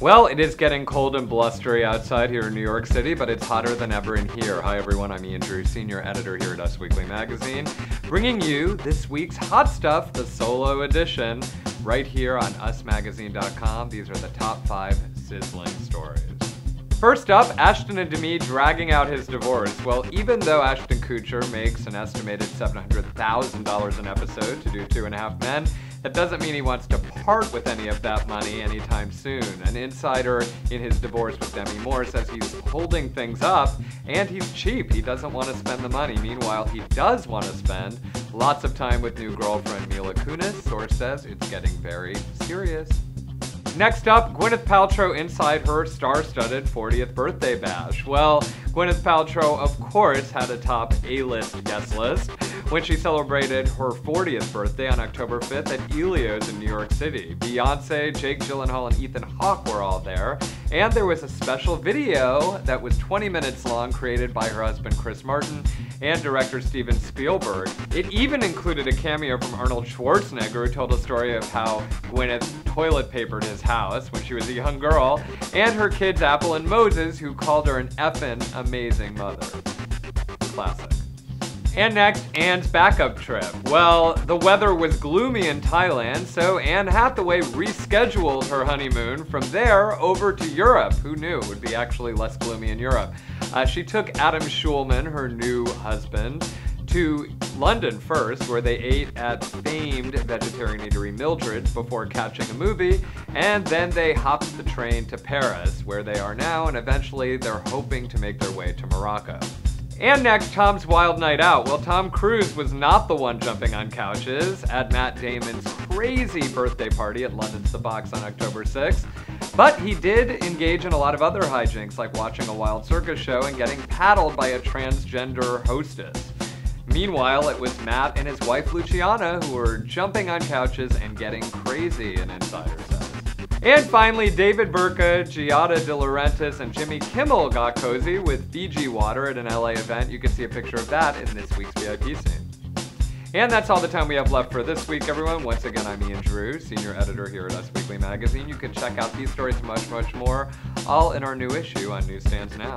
Well, it is getting cold and blustery outside here in New York City, but it's hotter than ever in here. Hi everyone, I'm Ian Drew, senior editor here at Us Weekly Magazine, bringing you this week's Hot Stuff, the solo edition, right here on usmagazine.com. These are the top 5 sizzling stories. First up, Ashton and Demi dragging out his divorce. Well, even though Ashton Kutcher makes an estimated $700,000 an episode to do 2.5 Men, that doesn't mean he wants to part with any of that money anytime soon. An insider in his divorce with Demi Moore says he's holding things up and he's cheap. He doesn't want to spend the money. Meanwhile, he does want to spend lots of time with new girlfriend Mila Kunis. Source says it's getting very serious. Next up, Gwyneth Paltrow inside her star-studded 40th birthday bash. Well, Gwyneth Paltrow, of course, had a top A-list guest list when she celebrated her 40th birthday on October 5th at Elio's in New York City. Beyoncé, Jake Gyllenhaal, and Ethan Hawke were all there, and there was a special video that was 20 minutes long created by her husband Chris Martin and director Steven Spielberg. It even included a cameo from Arnold Schwarzenegger, who told a story of how Gwyneth toilet papered his house when she was a young girl, and her kids Apple and Moses, who called her an effin' amazing mother. Classic. And next, Anne's backup trip. Well, the weather was gloomy in Thailand, so Anne Hathaway rescheduled her honeymoon from there over to Europe. Who knew it would be actually less gloomy in Europe? She took Adam Schulman, her new husband, to London first, where they ate at famed vegetarian eatery Mildred's before catching a movie, and then they hopped the train to Paris, where they are now, and eventually they're hoping to make their way to Morocco. And next, Tom's wild night out. Well, Tom Cruise was not the one jumping on couches at Matt Damon's crazy birthday party at London's The Box on October 6th, but he did engage in a lot of other hijinks, like watching a wild circus show and getting paddled by a transgender hostess. Meanwhile, it was Matt and his wife Luciana who were jumping on couches and getting crazy, an insider says. And finally, David Burka, Giada De Laurentiis, and Jimmy Kimmel got cozy with FIJI Water at an LA event. You can see a picture of that in this week's VIP scene. And that's all the time we have left for this week, everyone. Once again, I'm Ian Drew, senior editor here at Us Weekly Magazine. You can check out these stories and much, much more, all in our new issue on newsstands now.